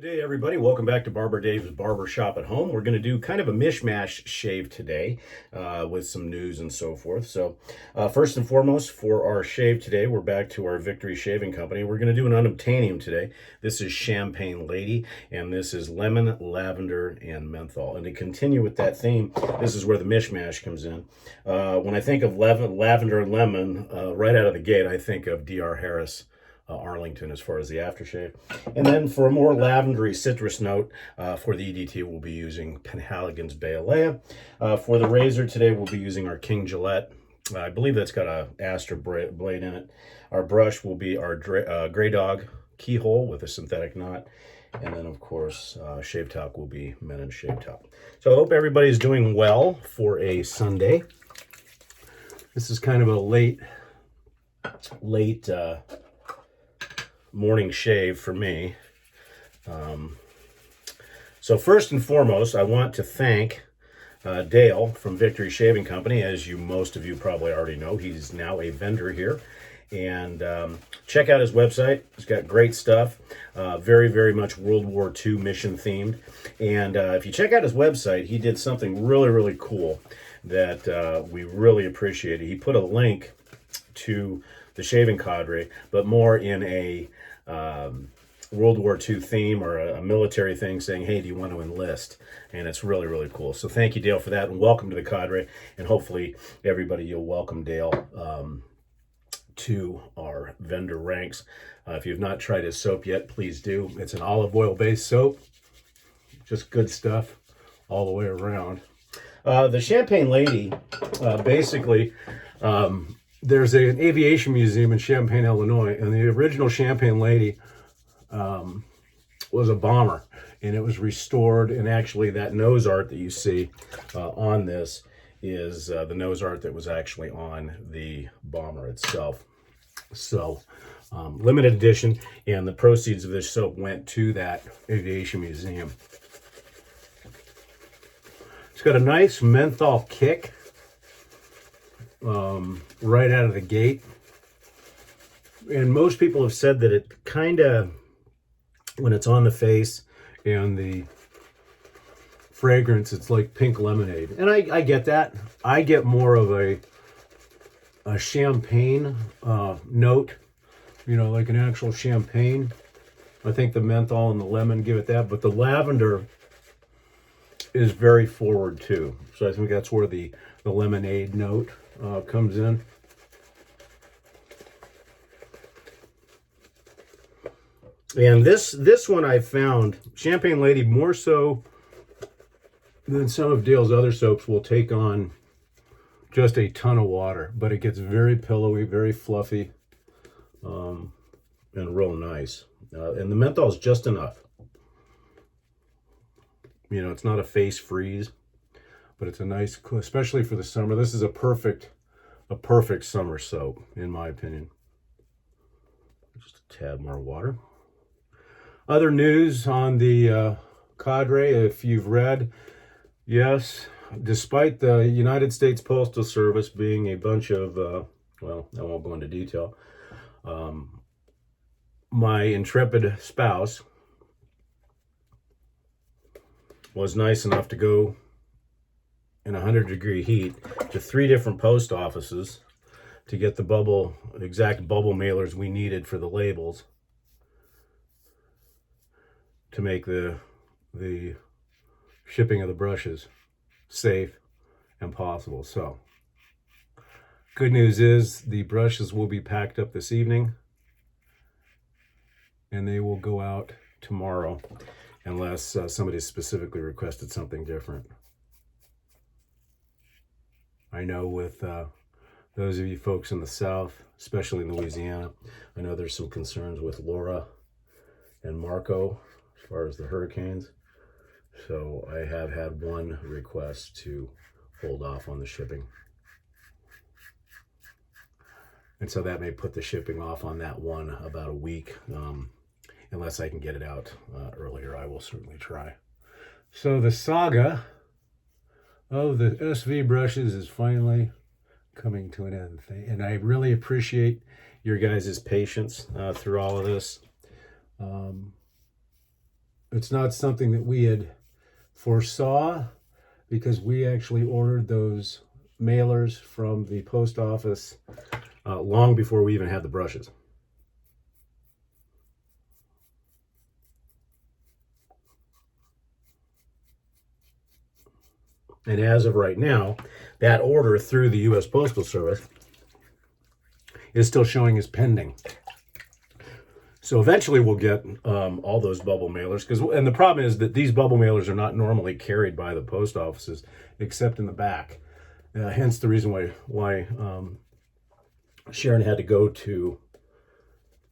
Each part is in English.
day, everybody. Welcome back to Barber Dave's Barber Shop at Home. We're going to do kind of a mishmash shave today with some news and so forth. So first and foremost, for our shave today, we're back to our Victory Shaving Company. We're going to do an unobtainium today. This is Champaign Lady, and this is lemon, lavender, and menthol. And to continue with that theme, this is where the mishmash comes in. When I think of lavender and lemon, right out of the gate, I think of Dr. Harris Arlington as far as the aftershave. And then for a more lavendery citrus note, for the EDT, we'll be using Penhaligon'sBayolea. For the razor today, we'll be using our King Gillette. I believe that's got a aster blade in it. Our brush will be our Graydog Keyhole with a synthetic knot. And then, of course, shave talc will be Menon Shave Talc. So I hope everybody's doing well for a Sunday. This is kind of a late morning shave for me. So first and foremost, I want to thank Dale from Victory Shaving Company. As most of you probably already know, he's now a vendor here. And check out his website. He's got great stuff. Very, very much World War II mission themed. And if you check out his website, he did something really, really cool that we really appreciated. He put a link to the shaving cadre, but more in a World War II theme or a military thing, saying, hey, do you want to enlist? And it's really, really cool. So thank you, Dale, for that, and welcome to the cadre. And hopefully everybody, you'll welcome Dale to our vendor ranks. If you've not tried his soap yet, please do. It's an olive oil based soap. Just good stuff all the way around. The Champaign Lady, basically, there's an aviation museum in Champaign, Illinois, and the original Champaign Lady was a bomber, and it was restored. And actually, that nose art that you see on this is the nose art that was actually on the bomber itself. So, limited edition, and the proceeds of this soap went to that aviation museum. It's got a nice menthol kick. Right out of the gate, and most people have said that it kind of, when it's on the face and the fragrance, it's like pink lemonade, and I get that. I get more of a champagne note, you know, like an actual champagne. I think the menthol and the lemon give it that, but the lavender is very forward too, so I think that's where the lemonade note comes in. And this one I found, Champaign Lady, more so than some of Dale's other soaps, will take on just a ton of water, but it gets very pillowy, very fluffy, and real nice. And the menthol is just enough. You know, it's not a face freeze, but it's a nice, especially for the summer. This is a perfect summer soap, in my opinion. Just a tad more water. Other news on the cadre, if you've read, yes, despite the United States Postal Service being a bunch of, well, I won't go into detail, my intrepid spouse was nice enough to go in 100-degree heat to 3 different post offices to get the exact bubble mailers we needed for the labels to make the shipping of the brushes safe and possible. So, good news is the brushes will be packed up this evening, and they will go out tomorrow, unless somebody specifically requested something different. I know with those of you folks in the South, especially in Louisiana, I know there's some concerns with Laura and Marco as far as the hurricanes. So I have had one request to hold off on the shipping. And so that may put the shipping off on that one about a week. Unless I can get it out earlier, I will certainly try. So the saga of the SV brushes is finally coming to an end. And I really appreciate your guys' patience through all of this. It's not something that we had foresaw, because we actually ordered those mailers from the post office long before we even had the brushes. And as of right now, that order through the U.S. Postal Service is still showing as pending. So eventually we'll get all those bubble mailers, and the problem is that these bubble mailers are not normally carried by the post offices except in the back. Hence the reason why Sharon had to go to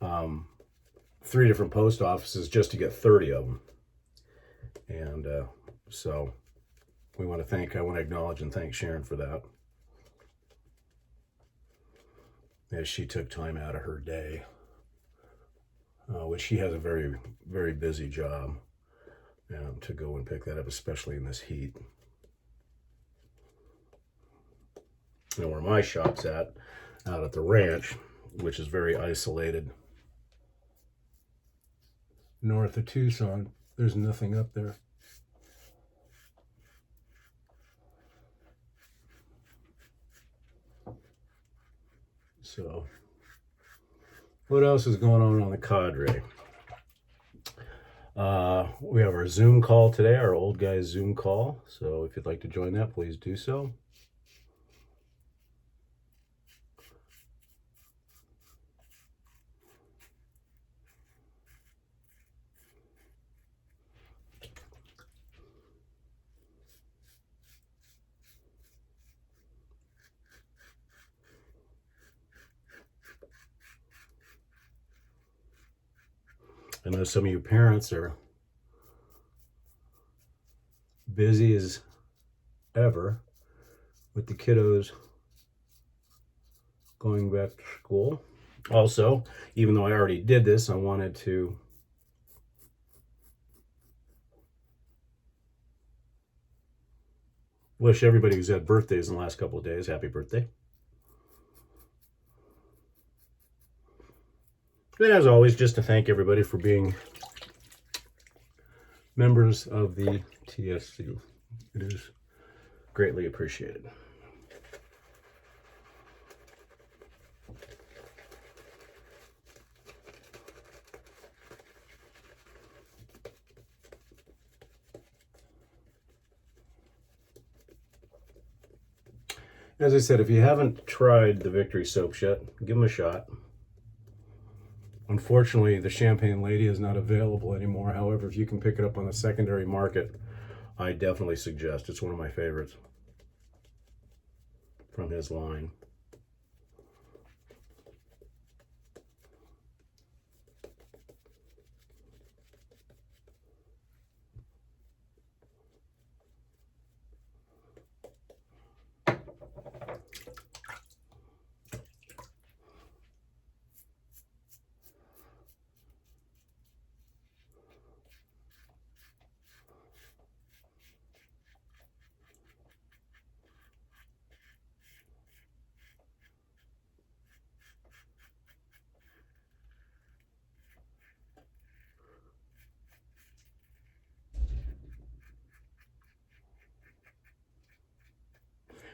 3 different post offices just to get 30 of them. And so I want to acknowledge and thank Sharon for that, as she took time out of her day, which she has a very, very busy job, to go and pick that up, especially in this heat. And where my shop's out at the ranch, which is very isolated north of Tucson, there's nothing up there. So, what else is going on the cadre? We have our Zoom call today, our old guys Zoom call. So if you'd like to join that, please do so. I know some of you parents are busy as ever with the kiddos going back to school. Also, even though I already did this, I wanted to wish everybody who's had birthdays in the last couple of days happy birthday. And as always, just to thank everybody for being members of the TSC. It is greatly appreciated. As I said, if you haven't tried the Victory soaps yet, give them a shot. Unfortunately, the Champaign Lady is not available anymore. However, if you can pick it up on the secondary market, I definitely suggest. It's one of my favorites from his line.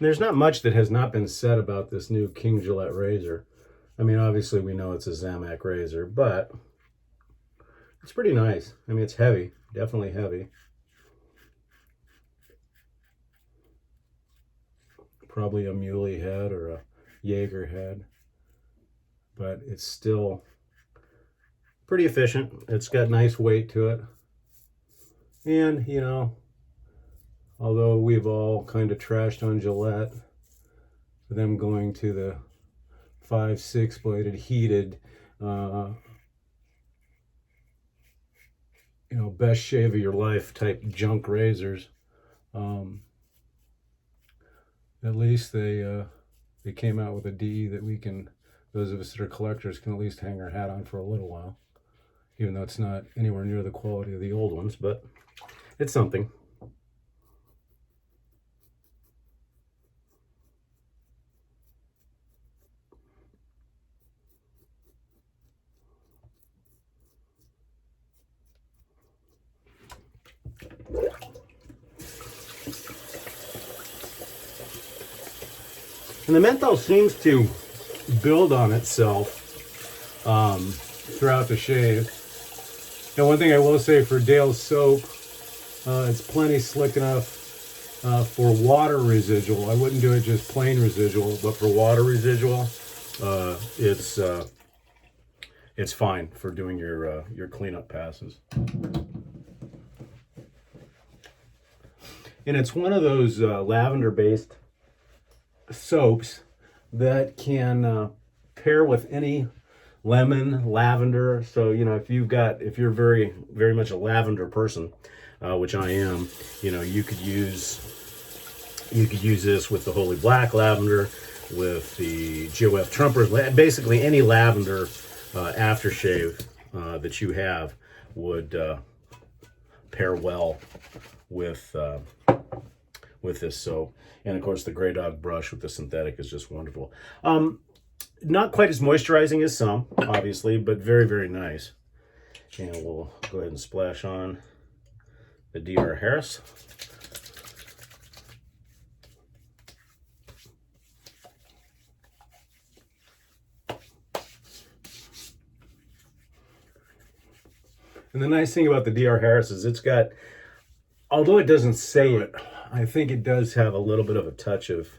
There's not much that has not been said about this new King Gillette razor. I mean, obviously we know it's a Zamac razor, but it's pretty nice. I mean, it's heavy, definitely heavy. Probably a muley head or a Jaeger head, but it's still pretty efficient. It's got nice weight to it. And, you know, although we've all kind of trashed on Gillette for them going to the 5-6 bladed heated, you know, best shave of your life type junk razors, at least they came out with a DE that we can, those of us that are collectors, can at least hang our hat on for a little while, even though it's not anywhere near the quality of the old ones, but it's something. And the menthol seems to build on itself throughout the shave. Now, one thing I will say for Dale's soap, it's plenty slick enough for water residual. I wouldn't do it just plain residual, but for water residual, it's fine for doing your cleanup passes. And it's one of those lavender-based soaps that can pair with any lemon, lavender. So, you know, if you're very, very much a lavender person, which I am, you know, you could use this with the Holy Black lavender, with the GOF Trumpers, basically any lavender aftershave that you have would pair well with this soap. And of course, the Graydog brush with the synthetic is just wonderful. Not quite as moisturizing as some, obviously, but very, very nice. And we'll go ahead and splash on the DR Harris. And the nice thing about the DR Harris is it's got, although it doesn't say it, I think it does have a little bit of a touch of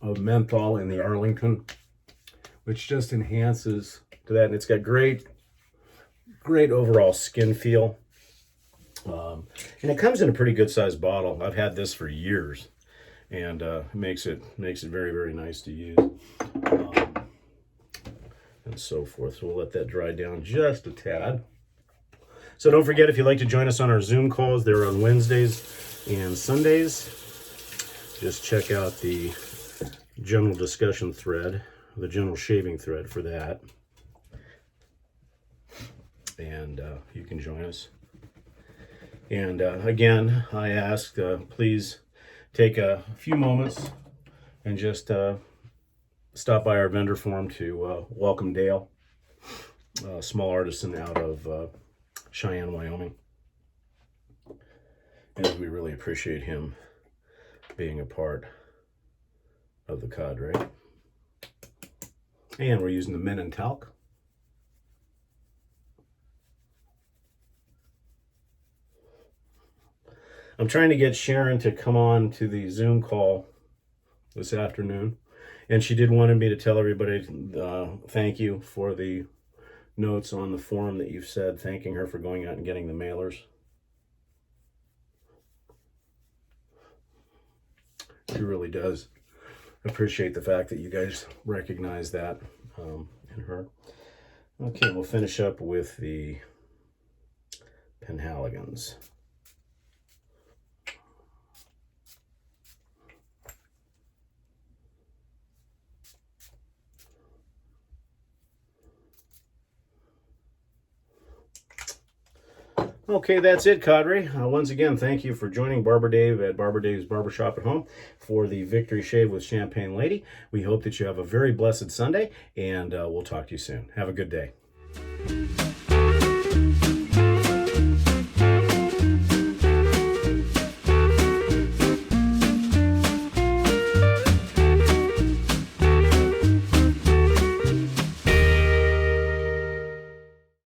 menthol in the Arlington, which just enhances to that. And it's got great overall skin feel. And it comes in a pretty good sized bottle. I've had this for years, and it makes it very, very nice to use. And so forth. So we'll let that dry down just a tad. So don't forget, if you'd like to join us on our Zoom calls, they're on Wednesdays and Sundays. Just check out the general discussion thread, the general shaving thread for that. And you can join us. And again, I ask, please take a few moments and just stop by our vendor forum to welcome Dale, a small artisan out of Cheyenne, Wyoming. And we really appreciate him being a part of the cadre. And we're using the men and talc. I'm trying to get Sharon to come on to the Zoom call this afternoon. And she did want me to tell everybody thank you for the notes on the forum that you've said, thanking her for going out and getting the mailers. She really does appreciate the fact that you guys recognize that in her. Okay, we'll finish up with the Penhaligons. Okay, that's it, cadre. Once again, thank you for joining Barber Dave at Barber Dave's Barbershop at Home for the Victory Shave with Champaign Lady. We hope that you have a very blessed Sunday, and we'll talk to you soon. Have a good day.